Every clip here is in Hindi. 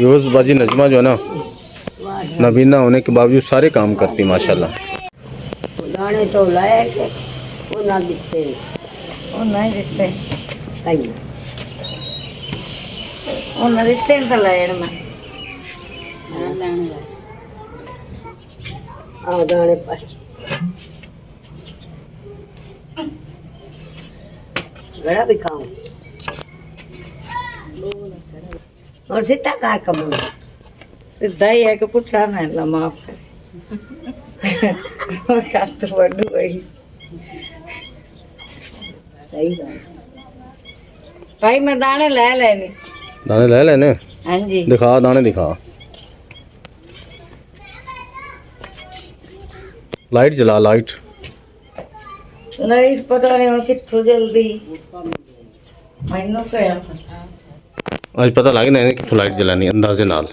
यूस बाजी नजमा जो है ना, नबीना होने के बावजूद सारे काम करती माशाल्लाह। दाने तो लाए के वो ना दिखते, वो नहीं दिखते, कहीं वो ना दिखते तो लाए में आओ दाने पर गड़ा भी खाऊं और सीता का कम सीधा ही है कि पूछा नहीं ला माफ कर और काट तो बड़ू वही सही बात भाई मैं दाने ले लेनी। दाने ले लेने। हाँ जी दिखा दाने दिखा। लाइट जला लाइट। लाइट पता नहीं और कितनी जल्दी मैंने क्या पता आज पता लगे ना कि लाइट जलानी अंदाजे नाल।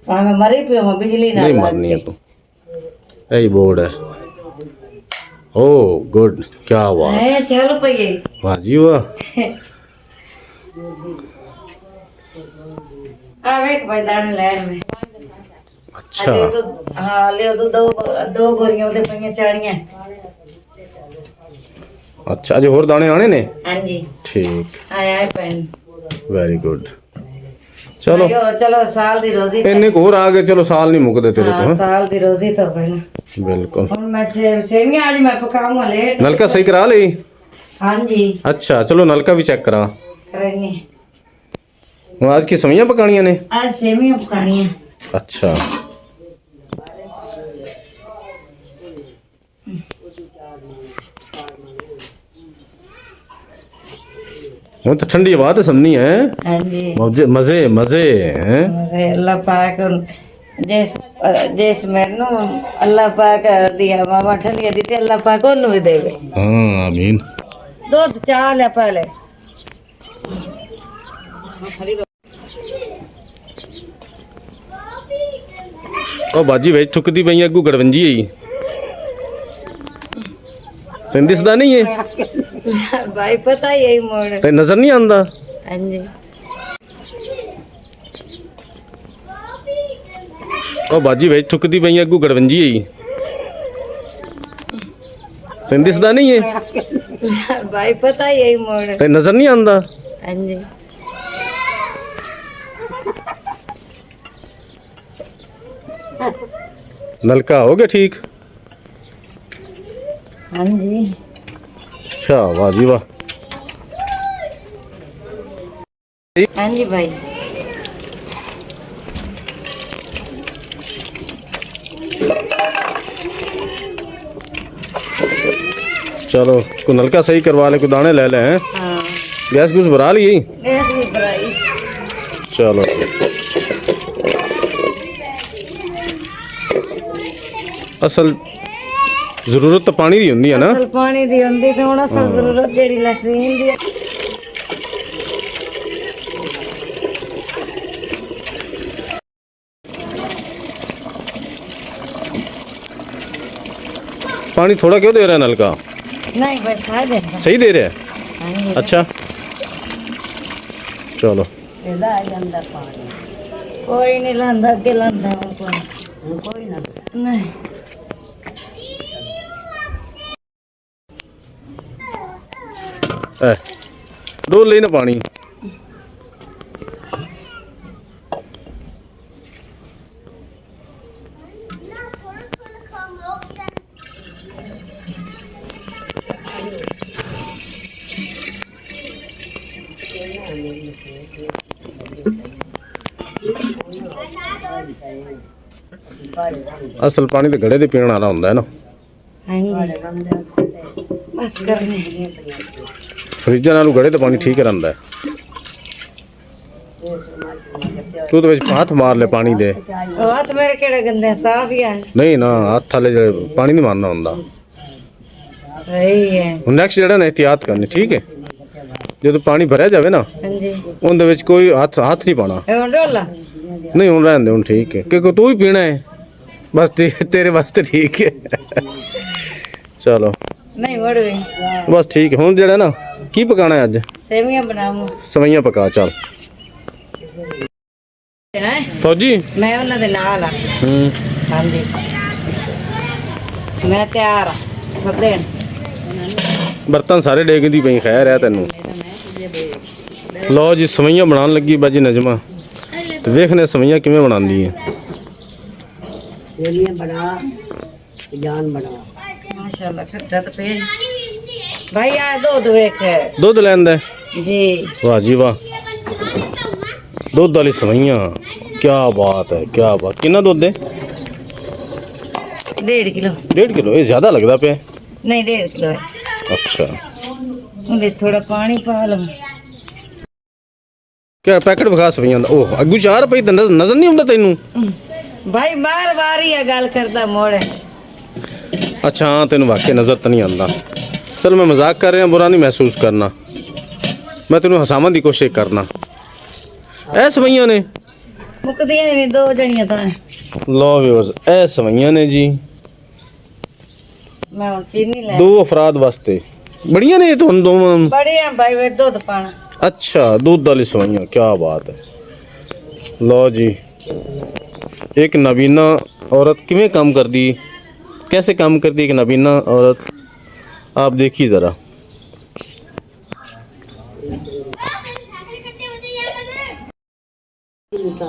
वहाँ मैं मरी पे हूँ बिजली ना नहीं मरनी है तू। यही बोर्ड है। ओह गुड क्या हुआ है चलो पे वाह जी वाह। एक भाई दाने ले में अच्छा ले तो हाँ ले तो दो बोरियां उधर पे चाड़ियां। अच्छा अजे होर दाने आने ने। हाँ जी ठीक आया है पेन वेरी गुड। चलो चलो साल दी रोजी इन्ने को होर आ गए। चलो साल नहीं मुकदे तेरे हाँ, तो। साल दी रोजी तो भाई ना बिल्कुल। और मैं सेवियां आज मैं पकाऊंगा लेट। नलका सही करा ली। हाँ जी अच्छा चलो नलका भी चेक करा। करेंगे हूँ आज की सवैयां पकानियां ने। आज सेवियां पकानी है। अच्छा वो तो ठंडी हवा तो सुननी है। हाँ जी मजे मजे मजे हैं। मजे अल्लाह पाक जिस जिस मैनू अल्लाह पाक दिया मामा ठंडिया दी अल्लाह पाक ओनू भी देवे। हाँ आमीन। दूध चाह ले पहले ओ बाजी वेच ठुकदी पई अगू गड़वंजी आई तेन दिसदा नहीं है। भाई पता ही यही मोड़। तेन नजर नहीं आंदा। हाँ जी ओ बाजी वेच ठुकदी पई अगू गड़वंजी आई तेन दिसदा नहीं है। भाई पता ही यही मोड़। तेन नजर नहीं आंदा। हाँ जी नलका हो गया ठीक। हाँ जी अच्छा वाह जी वाह। हाँ जी भाई चलो को नलका सही करवा ले को दाने ले ले हैं। हाँ गैस गुस भरा ली। गैस भी भराई। चलो असल जरूरत तो पानी की होंदी है ना। असल पानी दी होंदी ते हुण असल जरूरत जेड़ी लैट्रीन दी है। पानी थोड़ा क्यों दे रहा है नलका। नहीं बस आ जाए। सही दे रहा है। हाँ जी अच्छा चलो ਇਹਦਾ ਆ ਜਾਂਦਾ ਪਾਣੀ कोई नहीं लांदा अगे लांदा कोई ਕੋਈ ਨਾ नहीं। ए डोल ले ना पानी। असल पानी तो घड़े दे पीने वाला होंदा है ना। हाँ जी बस करने फ्रिजा नालों घड़े तो पानी ठीक रहंदा है। तू तो विच हाथ मार ले पानी दे। हाथ मेरे केड़े गंदे साफ ही है। नहीं ना हाथ थाले जेड़े पानी नहीं मारना होंदा। सही है। हुण नेक्स्ट जेड़ा ना एहतियात करनी ठीक है। जो पानी भरया जावे ना हाँ जी उनदे विच कोई हाथ नहीं पाना। हुण डोला नहीं हुण रहन दे हुण ठीक है क्योंकि तू ही पीना है बस तेरे वास्ते ठीक है। चलो नहीं बढ़ गई बस ठीक है हुण जेड़ा ना की पकाना है अज सेवियां बनाऊं सवैयां पका चल। है फौजी मैं ਉਹਨਾਂ ਦੇ ਨਾਲ ਆ ਹਾਂਜੀ ਮੈਂ ਤਿਆਰ ਆ ਸੱਦੇ बर्तन सारे डेगदी पई खैर है तेनू लो जी सवैयां बनाने लगी बाजी नजमा तो देखने सवैयां किवें बनांदी है गोलियां बना जान बना माशाल्लाह सट्टा तो पे भाई आ दूध वेख दुध लैंदा जी वाह जी वाह दुध वाली सवैयां क्या बात है क्या बात कितना दुध है 1.5 किलो 1.5 किलो ये ज्यादा लगता पे नहीं 1.5 किलो है अच्छा ਉਹਦੇ ਥੋੜਾ ਪਾਣੀ ਪਾ ਲਵਾਂ क्या पैकेट विखा सवैयां दा ओह अगू 4 रुपए ते नजर नहीं आंदा तैनू भाई बार बार ही गल करदा मोड़ अच्छा हाँ तेन वाकई नज़र तो नहीं आता चल मैं मजाक कर रहा बुरा नहीं महसूस करना मैं तेन हसावन की कोशिश करना ऐ सवैयां ने मुकदियां नहीं दो जणियां तां लो व्यूअर्स ऐ सवैयां ने जी मैं हुण चीनी ले 2 अफराद वास्ते बढ़िया ने तो दो बढ़िया भाई वे दूध पाना अच्छा दूध वाली सवैयां क्या बात है लो जी एक नबीना औरत किवें काम कर दी कैसे काम करती है एक नबीना औरत आप देखिए ज़रा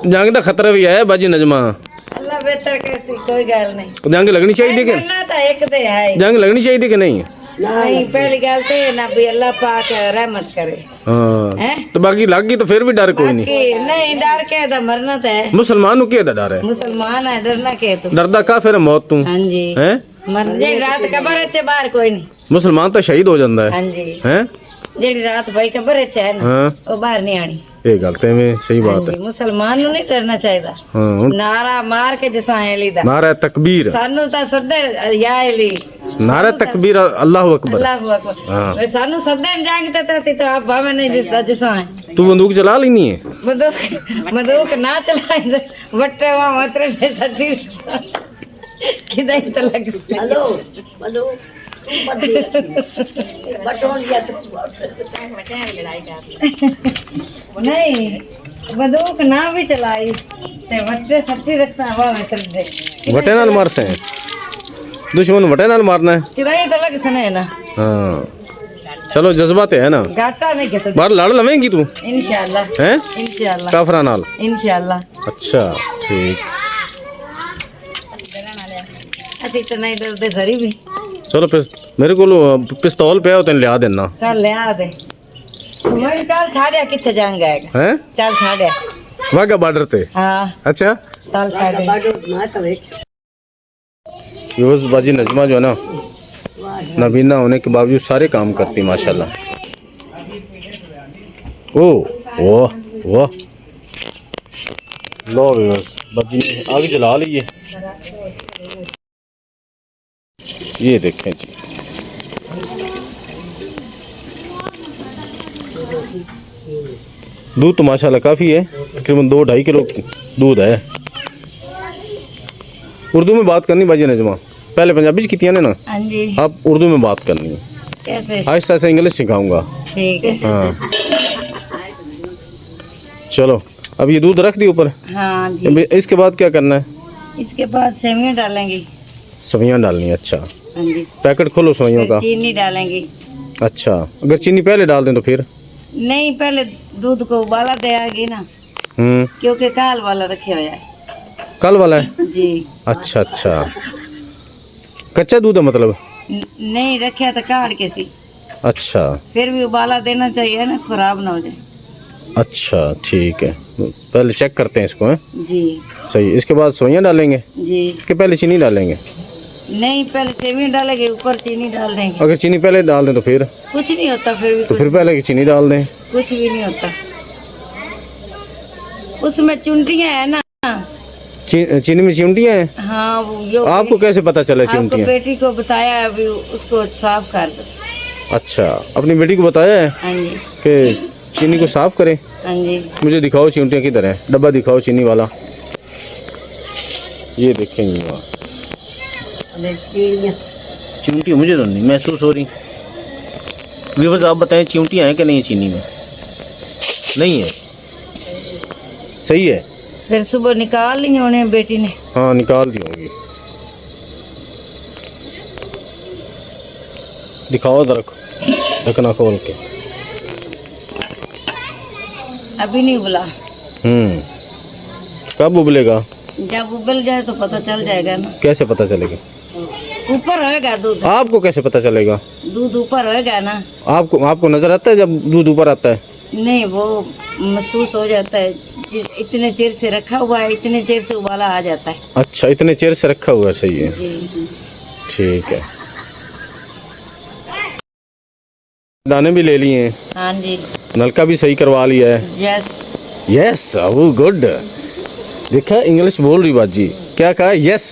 जंग का खतरा भी है बाजी नजमा अल्लाह बेहतर कैसी कोई गल नहीं जंग लगनी चाहिए कि करना तो एक दे है जंग लगनी चाहिए कि नहीं नहीं पहली गल तो ये ना भी अल्लाह पाक रहमत करे हाँ हैं तो बाकी लग गई तो फिर भी डर कोई नहीं कि नहीं डर के दा मरना तो है मुसलमान के डर है मुसलमान है डरना के तू डरदा का फिर मौत तू हाँ जी हैं मर जे रात कबर च बाहर कोई नहीं मुसलमान तो शहीद हो जाता है हाँ जी हैं जेड़ी रात भाई कबर च है ना हाँ वो बाहर नहीं आनी ये गलत है में सही बात है जी मुसलमान नु नहीं डरना चाहिए हाँ हुन नारा मार के जसा अली दा नारा तकबीर सानू ता सदन या अली नारा तकबीर अल्लाह अकबर अल्लाहु अकबर हाँ। वे सानू सदन जांग ते सी तो आप भावे नहीं दिसदा जसा है तू बंदूक चला लेनी है बंदूक ना चलाए वट्टे वहां मतरे से सच्ची किधर तो लग हेलो हेलो बटोर दिया नहीं बंदूक ना भी चलाई ते वट्टे सच्ची रक्षा हवा में चल दे वटे नाल मार से दुश्मन वटे नाल मारना है किधर तो लग सने ना हाँ चलो जज्बाते है ना घाटा नहीं कहते बाहर लड़ लवेंगी तू इंशाल्लाह हैं इंशाल्लाह काफरा नाल इंशाल्लाह अच्छा ठीक ਅਸੀਂ ਤਾਂ ਨਹੀਂ ਡਰਦੇ ਸਰੀ ਵੀ चलो मेरे को पिस्तौल पे हो तेन लिया देना ਚੱਲ ਲਿਆ ਦੇ ਮੈਂ ਕੱਲ ਛਾੜਿਆ ਕਿੱਥੇ ਜਾਏਗਾ हैं ਚੱਲ ਛਾੜਿਆ वाघा बॉर्डर ते ਹਾਂ अच्छा ਚੱਲ ਛਾੜਿਆ बटोर ना करे यूज बाजी नजमा जो है ना नबीना होने के बावजूद सारे काम करती माशाल्लाह ओ वाह वाह लो व्यूअर्स बाजी ने आग जला ली है ये देखें जी दूध तो माशाल्लाह काफ़ी है तकरीबन 2-2.5 किलो दूध है उर्दू में बात करनी बाजी नजमा पहले पंजाबी की ने ना हाँ जी अब उर्दू में बात करनी है कैसे आहिस्ता आहिस्ता इंग्लिश सिखाऊंगा ठीक है हाँ चलो अब ये दूध रख दी ऊपर हाँ जी अब इसके बाद क्या करना है इसके बाद सेवियां डालेंगे सवैयाँ डालनी है अच्छा हाँ जी पैकेट खोलो सवैयों फिर का चीनी डालेंगे अच्छा अगर चीनी पहले डाल दें तो फिर नहीं पहले दूध को उबाला देंगे ना हम्म क्योंकि काल वाला रखे हुआ है कल वाला है जी अच्छा अच्छा कच्चा दूध है मतलब नहीं रखे तो काट के सी अच्छा फिर भी उबाला देना चाहिए ना खराब ना हो जाए अच्छा ठीक है पहले चेक करते हैं इसको हैं जी सही इसके बाद सवैयाँ डालेंगे जी कि पहले चीनी डालेंगे नहीं पहले सेवियां डालेंगे ऊपर चीनी डाल देंगे अगर चीनी पहले डाल दें तो फिर कुछ नहीं होता फिर भी तो फिर पहले की चीनी डाल दें कुछ भी नहीं होता उसमें चुंटियां है ना चीनी में चिमटियाँ हैं हाँ वो यो आपको कैसे पता चला आपको चिमटियाँ बेटी को बताया है, अभी उसको साफ कर दो अच्छा अपनी बेटी को बताया है हाँ जी कि चीनी को साफ करें हाँ जी मुझे दिखाओ चिमटियाँ किधर है डब्बा दिखाओ चीनी वाला ये देखेंगे वहाँ चिमटी मुझे तो नहीं महसूस हो रही व्यूअर्स आप बताएं चिमटियाँ हैं कि नहीं है चीनी में नहीं है सही है फिर सुबह निकाल ली उन्हें बेटी ने। हाँ निकाल दी होंगी। दिखाओ जरा ढकना खोल के। अभी नहीं उबला। कब उबलेगा? जब उबल जाए तो पता चल जाएगा ना। कैसे पता चलेगा? ऊपर होएगा दूध। आपको कैसे पता चलेगा? दूध ऊपर होएगा ना। आपको नजर आता है जब दूध ऊपर आता है? नहीं, वो महसूस हो जाता है। इतने चेर से रखा हुआ है, इतने चेर से उबाला आ जाता है। अच्छा, इतने चेर से रखा हुआ है, सही है। जी ठीक है। दाने भी ले लिए हैं? हाँ जी। नलका भी सही करवा लिया है? यस यस, वो गुड। देखा, इंग्लिश बोल रही बाजी। क्या कहा? यस।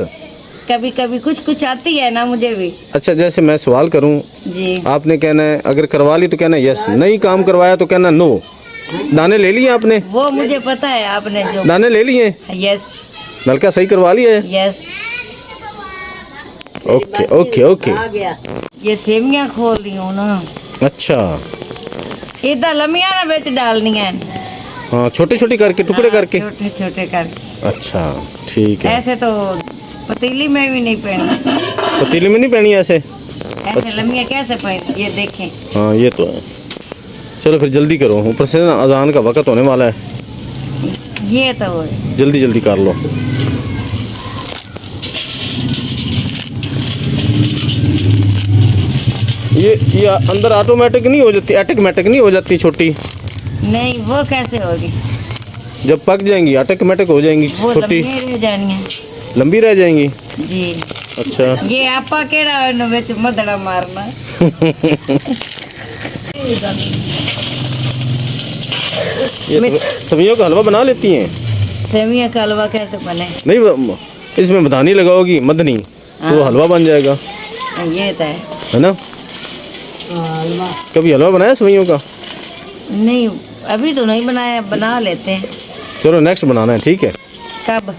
कभी कभी कुछ कुछ आती है ना मुझे भी। अच्छा, जैसे मैं सवाल करूं, जी आपने कहना है, अगर करवा ली तो कहना यस, नहीं काम करवाया तो कहना नो। दाने ले लिए आपने? वो मुझे पता है, आपने जो दाने ले लिए? यस नलका सही करवा लिया है? यस। Okay okay okay. आ गया। ये सेवियां खोल दी हूँ ना। अच्छा, इधर लमिया ना बेच डालनी है। हाँ, छोटे छोटे करके, टुकड़े करके। छोटे छोटे करके। अच्छा ठीक है। ऐसे तो पतीली में भी नहीं पहनी। पतीली में नहीं पहनी ऐसे? ऐसे लमिया कैसे पहनी, ये देखें। हाँ ये तो है। चलो फिर जल्दी करो, ऊपर से ना अजान का वक्त होने वाला है। ये तो है। जल्दी जल्दी कर लो। ये अंदर ऑटोमेटिक नहीं हो जाती, ऑटोमेटिक नहीं हो जाती छोटी? नहीं, वो कैसे होगी? जब पक जाएंगी ऑटोमेटिक हो जाएंगी वो छोटी? लंबी रह जानी है। लंबी रह जाएंगी? जी। अच्छा। ये आपा केड़ा है विच मदड़ा मारना। ये सब्जियों का हलवा बना लेती हैं? सेवियां का हलवा कैसे बने? नहीं, इसमें मधानी लगाओगी, मदनी, तो वो हलवा बन जाएगा, ये तो है ना? कभी हलवा बनाया सब्जियों का? नहीं, अभी तो नहीं बनाया, बना लेते हैं। चलो नेक्स्ट बनाना है, ठीक है? कब?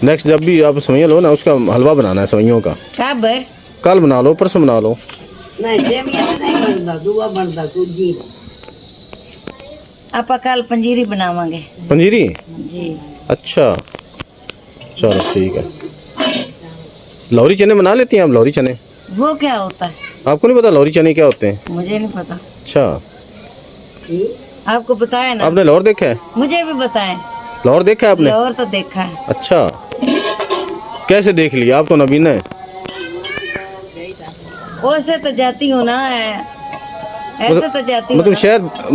नेक्स्ट जब भी आप सवैयाँ लो ना, उसका हलवा बनाना है सवैयों का। कब है? कल बना लो, परसों बना लो। नहीं, सेवियां तो नहीं बनता, दुआ बनता सूजी। आपा कल पंजीरी बनावांगे। पंजीरी? जी। अच्छा, चलो ठीक है। लौरी चने बना लेती हैं आप? लौरी चने वो क्या होता है? आपको नहीं पता लौरी चने क्या होते हैं? मुझे नहीं पता। अच्छा, आपको बताया ना। आपने लाहौर देखा है? मुझे भी बताएं। लाहौर देखा है आपने? और तो देखा है। अच्छा, कैसे देख लिया? आप तो नबीना है। वैसे तो जाती हूँ ना, ऐसे तो जाती हूँ मतलब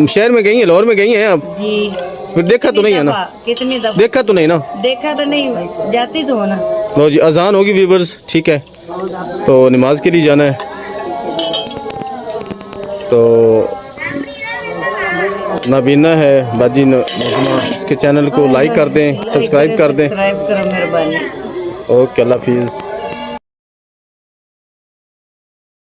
शहर में गई हैं, लाहौर में गई हैं आप? जी। फिर देखा तो नहीं है ना? कितनी दफा देखा तो नहीं ना? देखा तो नहीं, जाती तो हूँ ना। लो जी, अजान होगी व्यूअर्स, ठीक है? तो नमाज के लिए जाना है, तो नबीना है बाजी नज़मा, इसके चैनल को लाइक कर दें, सब्सक्राइब कर दें। सब्सक्राइब करो मेहरबानी। ओके, अल्लाह हाफिज़।